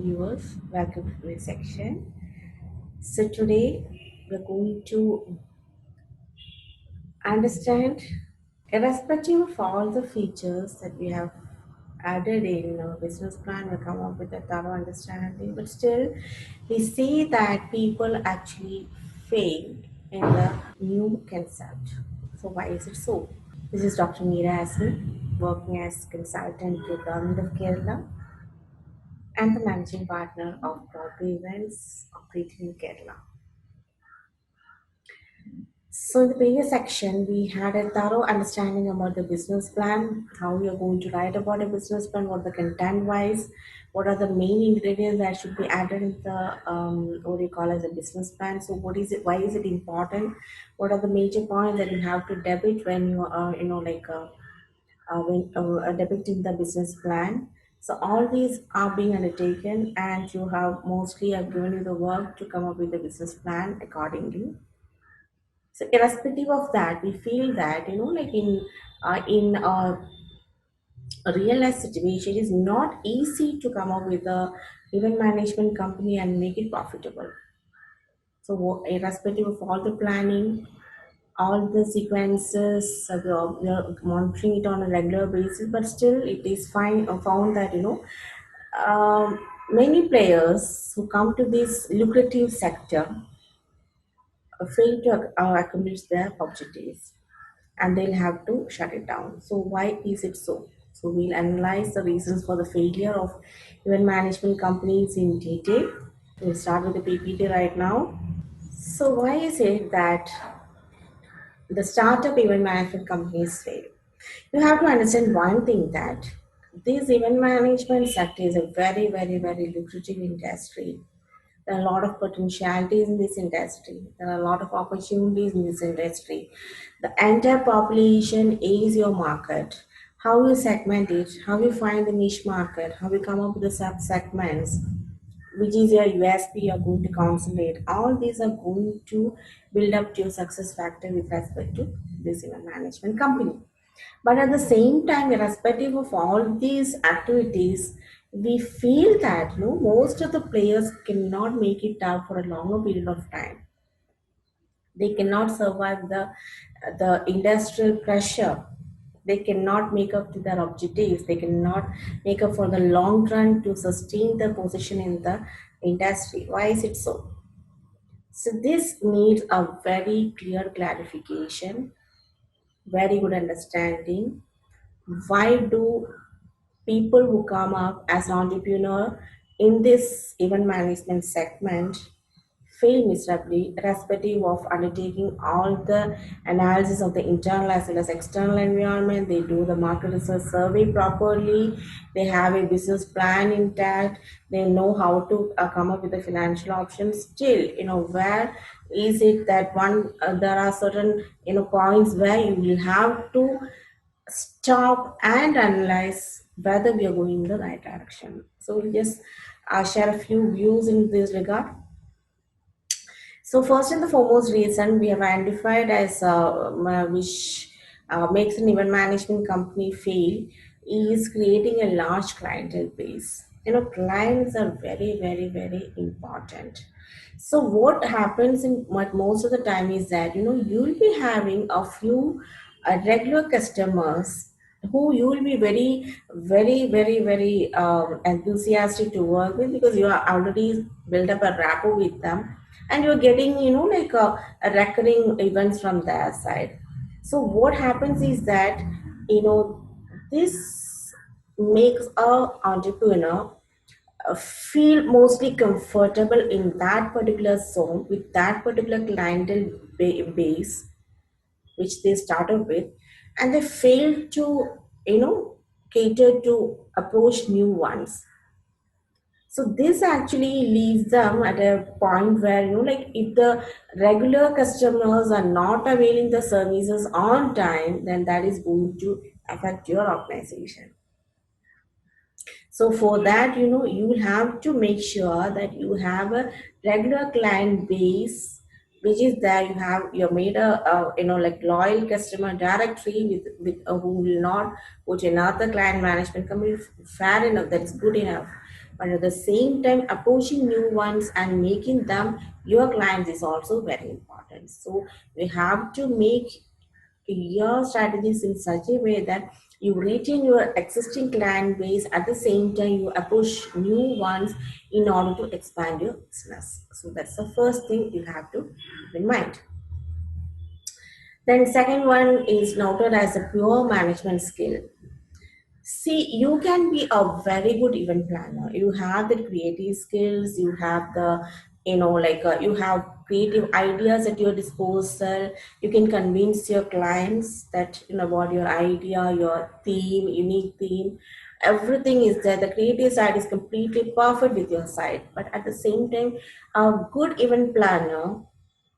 viewers, welcome to this section. So today we're going to understand, irrespective of all the features that we have added in our business plan, we come up with a thorough understanding, but still we see that people actually fail in the new concept. So why is it so? This is Dr. Meera Hassan, working as consultant to Government of Kerala and the managing partner of Start-up Events operating in Kerala. So in the previous section, we had a thorough understanding about the business plan, how we are going to write about a business plan, what the content wise, what are the main ingredients that should be added in the what do you call as a business plan. So what is it? Why is it important? What are the major points that you have to debit when you are when depicting the business plan. So all these are being undertaken, and you have mostly have given you the work to come up with the business plan accordingly. So irrespective of that, we feel that in a real life situation, it is not easy to come up with a event management company and make it profitable. So irrespective of all the planning, all the sequences, we are monitoring it on a regular basis, but still it is found that many players who come to this lucrative sector fail to accomplish their objectives, and they'll have to shut it down. So why is it so? So we'll analyze the reasons for the failure of event management companies in detail. We'll start with the PPT right now. So why is it that the startup event management companies fail? You have to understand one thing, that this event management sector is a very, very, very lucrative industry. There are a lot of potentialities in this industry. There are a lot of opportunities in this industry. The entire population is your market. How you segment it, how you find the niche market, how you come up with the sub segments, which is your USP you're going to consolidate. All these are going to build up to your success factor with respect to this event management company. But at the same time, irrespective of all these activities, we feel that most of the players cannot make it out for a longer period of time. They cannot survive the industrial pressure. They cannot make up to their objectives. They cannot make up for the long run to sustain their position in the industry. Why is it so? So this needs a very clear clarification, very good understanding. Why do people who come up as an entrepreneur in this event management segment fail miserably, irrespective of undertaking all the analysis of the internal as well as external environment? They do the market research survey properly, they have a business plan intact, they know how to come up with the financial options. Still, where is it that there are certain points where you will have to stop and analyze whether we are going in the right direction. So we'll just share a few views in this regard. So first and the foremost reason we have identified as which makes an event management company fail is creating a large clientele base. Clients are very, very, very important. So what happens in what most of the time is that you'll be having a few regular customers who you will be very, very, very, very enthusiastic to work with, because you are already built up a rapport with them, and you're getting like a recurring events from their side. So what happens is that this makes a entrepreneur feel mostly comfortable in that particular zone with that particular clientele base which they started with, and they fail to cater to approach new ones. So this actually leaves them at a point where like if the regular customers are not availing the services on time, then that is going to affect your organization. So for that, you will have to make sure that you have a regular client base, which is there. You're made a like loyal customer directory who will not put another client management company. Fair enough, that's good enough. but at the same time, approaching new ones and making them your clients is also very important. So you have to make your strategies in such a way that you retain your existing client base, at the same time you approach new ones in order to expand your business. So that's the first thing you have to keep in mind. Then second one is noted as a pure management skill. See, you can be a very good event planner. You have the creative skills, you have the, you have creative ideas at your disposal. You can convince your clients that, about your idea, your theme, unique theme. Everything is there. The creative side is completely perfect with your side. But at the same time, a good event planner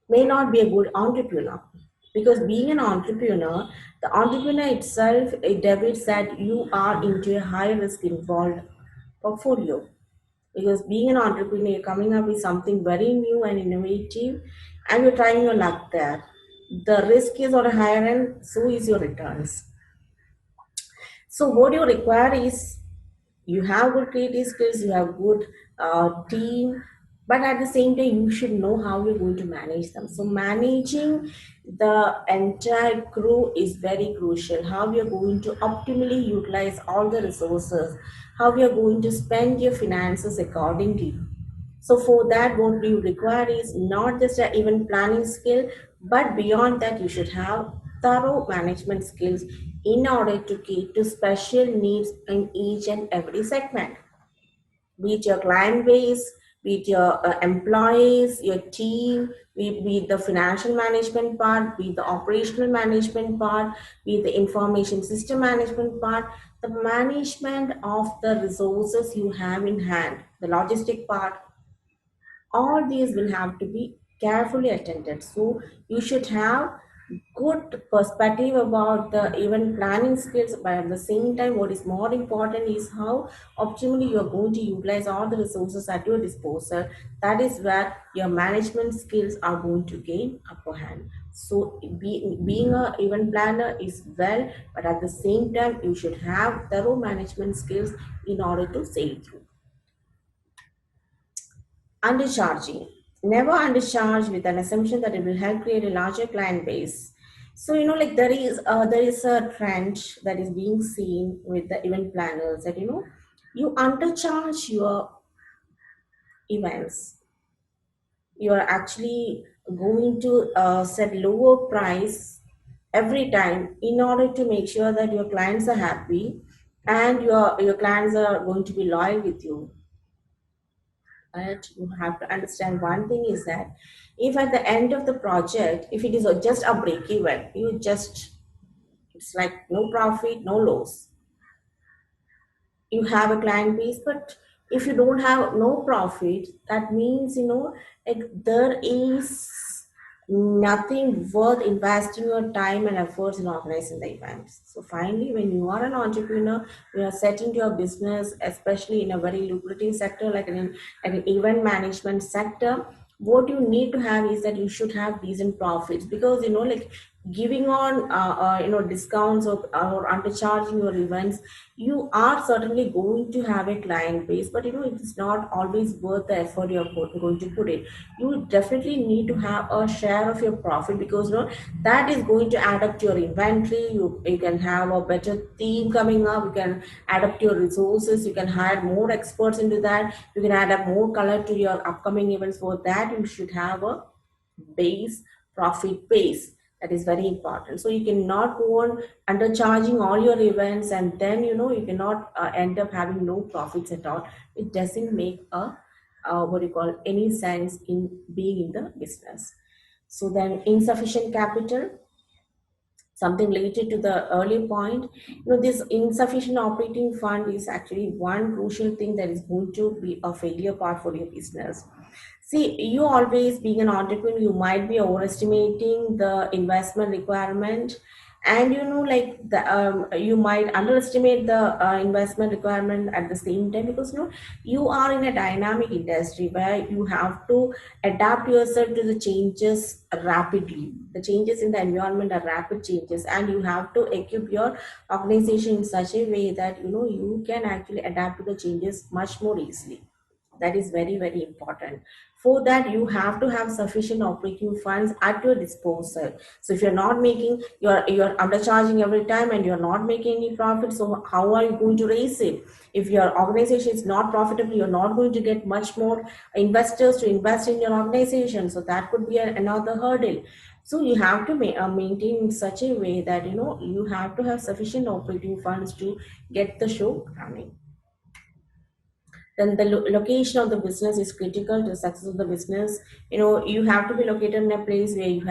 may not be a good entrepreneur, because being an entrepreneur, the entrepreneur itself, it debits that you are into a high risk involved portfolio, because being an entrepreneur, you're coming up with something very new and innovative and you're trying your luck there. The risk is on a higher end, so is your returns. So what you require is, you have good creative skills, you have good team, but at the same time you should know how you're going to manage them. So managing the entire crew is very crucial. How you're going to optimally utilize all the resources, how you're going to spend your finances accordingly. So for that, what you require is not just an event planning skill, but beyond that, you should have thorough management skills in order to cater to special needs in each and every segment. Be it your client base, be it your employees, your team, be it the financial management part, be it the operational management part, be it the information system management part, the management of the resources you have in hand, the logistic part, all these will have to be carefully attended. So you should have good perspective about the event planning skills, but at the same time, what is more important is how optimally you are going to utilize all the resources at your disposal. That is where your management skills are going to gain upper hand. So being a event planner is well, but at the same time you should have thorough management skills in order to sail through. Undercharging. Never undercharge with an assumption that it will help create a larger client base. So like there is a trend that is being seen with the event planners, that you undercharge your events. You are actually going to set lower price every time in order to make sure that your clients are happy and your clients are going to be loyal with you. But you have to understand one thing is that if at the end of the project, if it is just a break even, it's like no profit, no loss. You have a client base, but if you don't have no profit, that means like there is nothing worth investing your time and efforts in organizing the events. So finally, when you are an entrepreneur, you are setting your business, especially in a very lucrative sector like an event management sector, what you need to have is that you should have decent profits, because like giving on discounts or undercharging your events, you are certainly going to have a client base, but it's not always worth the effort you're going to put in. You definitely need to have a share of your profit, because that is going to add up to your inventory. You can have a better team coming up, you can add up to your resources, you can hire more experts into that, you can add up more color to your upcoming events. For that, you should have a base profit base. That is very important. So you cannot go on undercharging all your events, and then you cannot end up having no profits at all. It doesn't make a what do you call any sense in being in the business. So then insufficient capital, something related to the earlier point, this insufficient operating fund is actually one crucial thing that is going to be a failure part for your business. See, you always being an entrepreneur, you might be overestimating the investment requirement, And like you might underestimate the investment requirement at the same time, because you are in a dynamic industry where you have to adapt yourself to the changes rapidly. The changes in the environment are rapid changes, and you have to equip your organization in such a way that you can actually adapt to the changes much more easily. That is very, very important. For that, you have to have sufficient operating funds at your disposal. So if you're not making, you're undercharging every time and you're not making any profit, so how are you going to raise it? If your organization is not profitable, you're not going to get much more investors to invest in your organization. So that could be another hurdle. So you have to maintain in such a way that you have to have sufficient operating funds to get the show running. Then the location of the business is critical to the success of the business. You have to be located in a place where you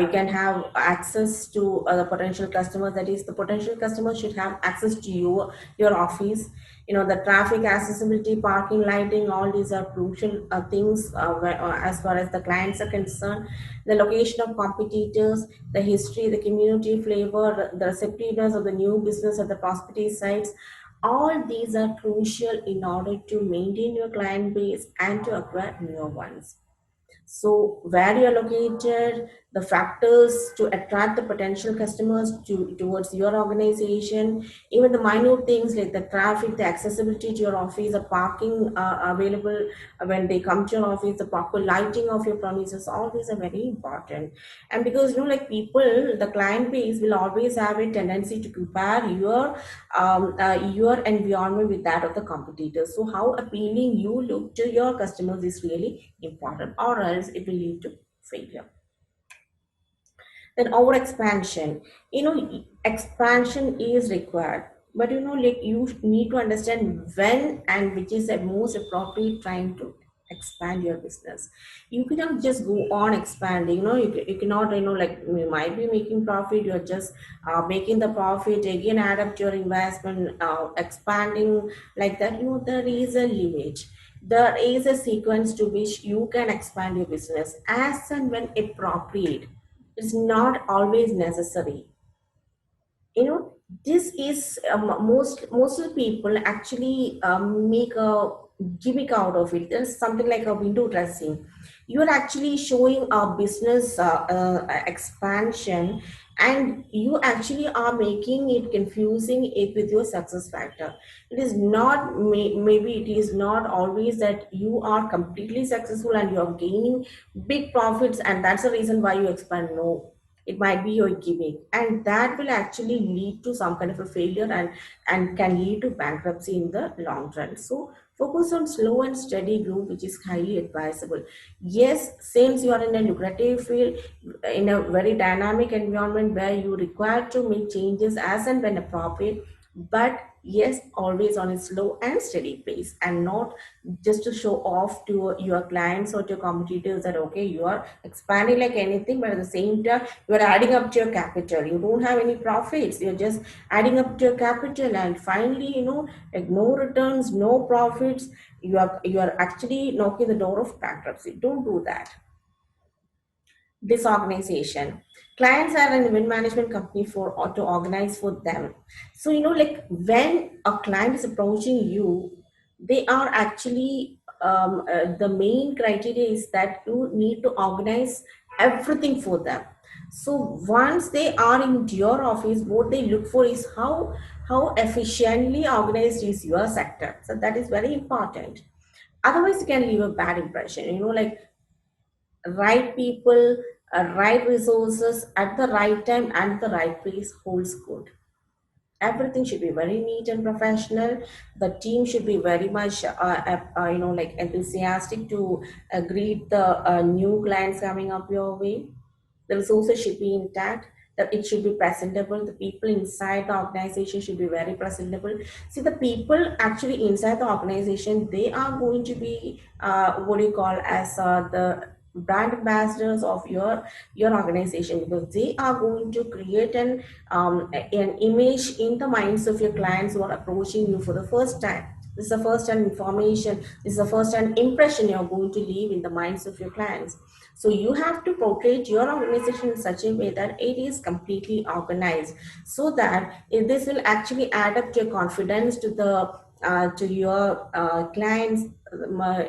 can have access to the potential customers. That is, the potential customers should have access to your office. The traffic accessibility, parking, lighting, all these are crucial things as far as the clients are concerned. The location of competitors, the history, the community flavor, the receptiveness of the new business at the prospective sites, all these are crucial in order to maintain your client base and to acquire new ones. So where you're located, the factors to attract the potential customers towards your organization, even the minute things like the traffic, the accessibility to your office, the parking available when they come to your office, the proper lighting of your premises, all these are very important. And because like people, the client base will always have a tendency to compare your environment with that of the competitors. So how appealing you look to your customers is really important, or else it will lead to failure. Then over expansion, expansion is required, but like you need to understand when and which is the most appropriate time to expand your business. You cannot just go on expanding. You cannot, like, you might be making profit, you're just making the profit again, add up to your investment, expanding like that. There is a limit. There is a sequence to which you can expand your business as and when appropriate. It's not always necessary. This is most of the people actually make a gimmick out of it. There's something like a window dressing. You're actually showing a business expansion, and you actually are making it confusing it with your success factor. It is not, maybe it is not always that you are completely successful and you're gaining big profits and that's the reason why you expand. No, it might be your gimmick, and that will actually lead to some kind of a failure, and can lead to bankruptcy in the long run. So focus on slow and steady growth, which is highly advisable. Yes, since you are in a lucrative field, in a very dynamic environment where you require to make changes as and when appropriate, but yes, always on a slow and steady pace, and not just to show off to your clients or to your competitors that okay, you are expanding like anything, but at the same time you are adding up to your capital. You don't have any profits, you're just adding up to your capital, and finally like no returns, no profits. You are actually knocking the door of bankruptcy. Don't do that. Disorganization. Clients are an event management company for or to organize for them. So like when a client is approaching you, they are actually the main criteria is that you need to organize everything for them. So once they are in your office, what they look for is how efficiently organized is your sector. So that is very important. Otherwise you can leave a bad impression. Like right people, right resources at the right time and the right place holds good. Everything should be very neat and professional. The team should be very much like enthusiastic to greet the new clients coming up your way. The resources should be intact, that it should be presentable. The people inside the organization should be very presentable. See, the people actually inside the organization, they are going to be what do you call as the brand ambassadors of your organization, because they are going to create an image in the minds of your clients who are approaching you for the first time. This is the first hand information. This is the first hand impression you're going to leave in the minds of your clients. So you have to portray your organization in such a way that it is completely organized, so that this will actually add up to your confidence to your clients,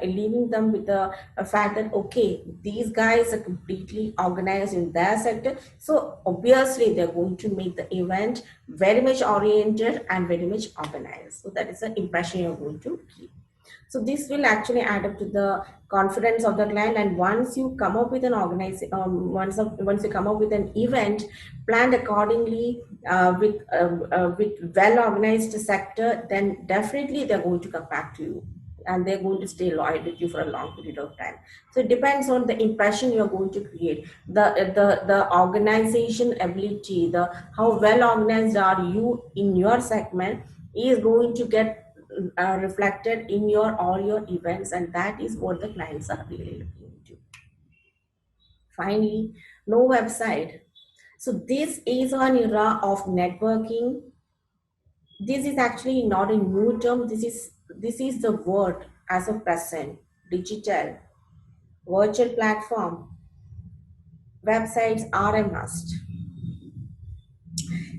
leaving them with a fact that okay, these guys are completely organized in their sector, so obviously they're going to make the event very much oriented and very much organized. So that is the impression you're going to keep. So this will actually add up to the confidence of the client. And once you come up with an once you come up with an event planned accordingly, with well organized sector, then definitely they're going to come back to you and they're going to stay loyal with you for a long period of time. So it depends on the impression you're going to create, the organization ability, the how well organized are you in your segment is going to get reflected in your all your events, and that is what the clients are really looking into. Finally, no website. So this is an era of networking. This is actually not a new term. This is the word as of present. Digital, virtual platform, websites are a must.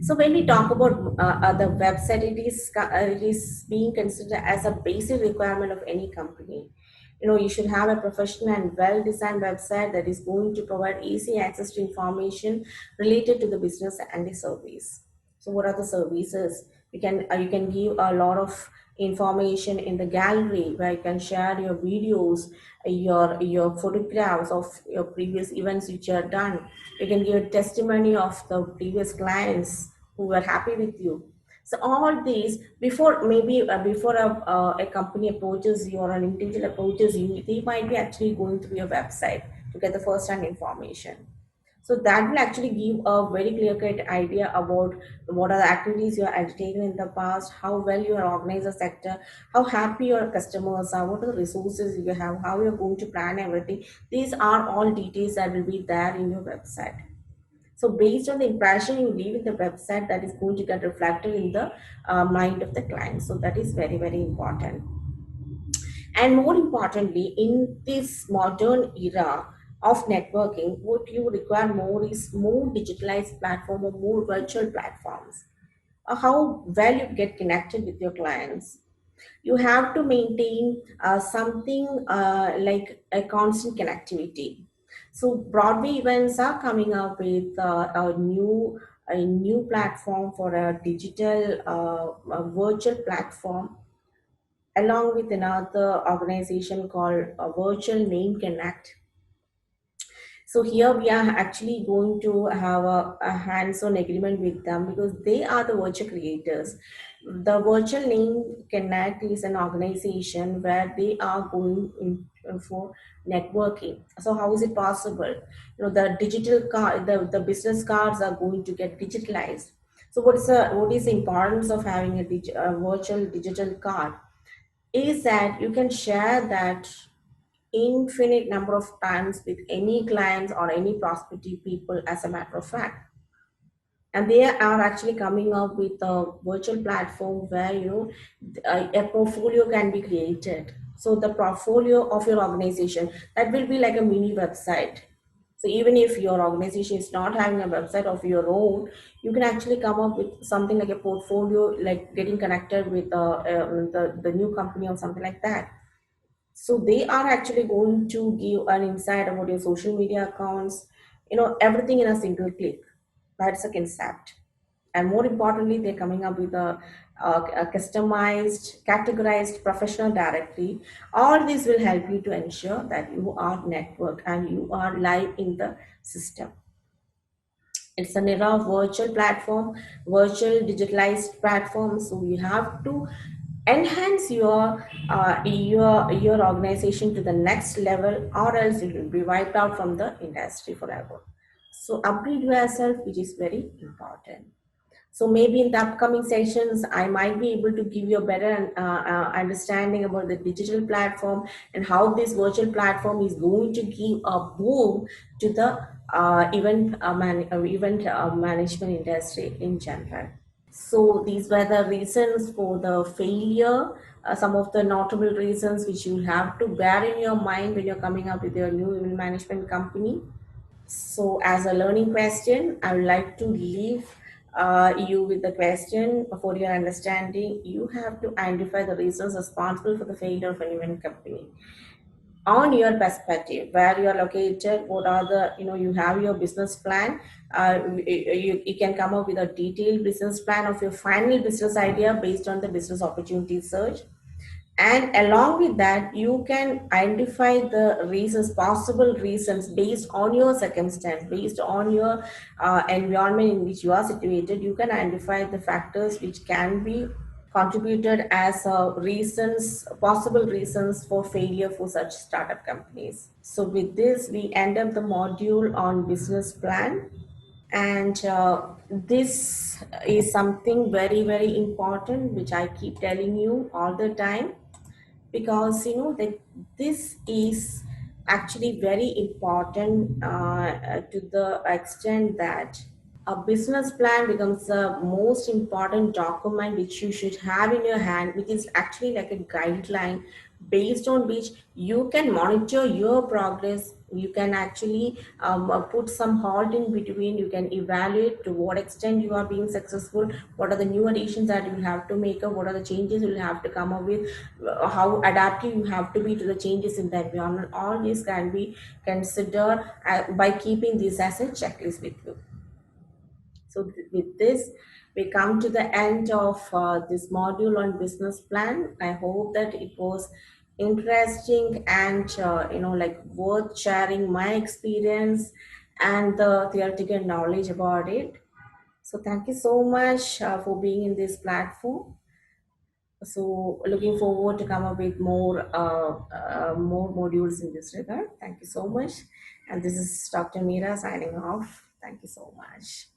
So when we talk about the website, it is being considered as a basic requirement of any company. You should have a professional and well-designed website that is going to provide easy access to information related to the business and the service. So what are the services? You can give a lot of information in the gallery where you can share your videos, your photographs of your previous events which you have done. You can give testimony of the previous clients who were happy with you. So all these before a company approaches you or an individual approaches you, they might be actually going through your website to get the first hand information. So that will actually give a very clear cut idea about what are the activities you are undertaken in the past, how well you are organized a sector, how happy your customers are, what are the resources you have, how you're going to plan everything. These are all details that will be there in your website. So based on the impression you leave in the website, that is going to get reflected in the mind of the client. So that is very, very important. And more importantly, in this modern era of networking, what you require more is more digitalized platform or more virtual platforms. How well you get connected with your clients. You have to maintain something like a constant connectivity. So Broadway events are coming up with a new platform for a digital a virtual platform, along with another organization called Virtual Name Connect. So here we are actually going to have a hands-on agreement with them because they are the virtual creators. The Virtual Name Connect is an organization where they are going in for networking. So how is it possible? The digital card, the business cards are going to get digitalized. So what is the importance of having a virtual digital card? Is that you can share that infinite number of times with any clients or any prospective people, as a matter of fact. And they are actually coming up with a virtual platform where a portfolio can be created. So the portfolio of your organization, that will be like a mini website. So even if your organization is not having a website of your own, you can actually come up with something like a portfolio, like getting connected with the new company or something like that. So they are actually going to give an insight about your social media accounts, everything in a single click. That's a concept. And more importantly, they're coming up with a customized, categorized professional directory. All this will help you to ensure that you are networked and you are live in the system. It's an era of virtual platform, virtual digitalized platform. So you have to enhance your organization to the next level, or else it will be wiped out from the industry forever. So upgrade yourself, which is very important. So maybe in the upcoming sessions, I might be able to give you a better understanding about the digital platform and how this virtual platform is going to give a boom to the event management industry in general. So these were the reasons for the failure some of the notable reasons which you have to bear in your mind when you're coming up with your new event management company. So, as a learning question, I would like to leave you with the question for your understanding. You have to identify the reasons responsible for the failure of an event company. On your perspective, where you are located, what are the, you have your business plan. You can come up with a detailed business plan of your final business idea based on the business opportunity search, and along with that you can identify the reasons, possible reasons based on your circumstance, based on your environment in which you are situated. You can identify the factors which can be contributed as reasons, possible reasons for failure for such startup companies. So with this we end up the module on business plan. And this is something very very important which I keep telling you all the time, because that this is actually very important, to the extent that a business plan becomes the most important document which you should have in your hand, which is actually like a guideline based on which you can monitor your progress. You can actually put some halt in between. You can evaluate to what extent you are being successful, what are the new additions that you have to make, or what are the changes you will have to come up with, how adaptive you have to be to the changes in the environment. All this can be considered by keeping this as a checklist with you. So with this, we come to the end of this module on business plan. I hope that it was interesting and like worth sharing my experience and the theoretical knowledge about it. So thank you so much for being in this platform. So looking forward to come up with more modules in this regard. Thank you so much. And this is Dr. Meera signing off. Thank you so much.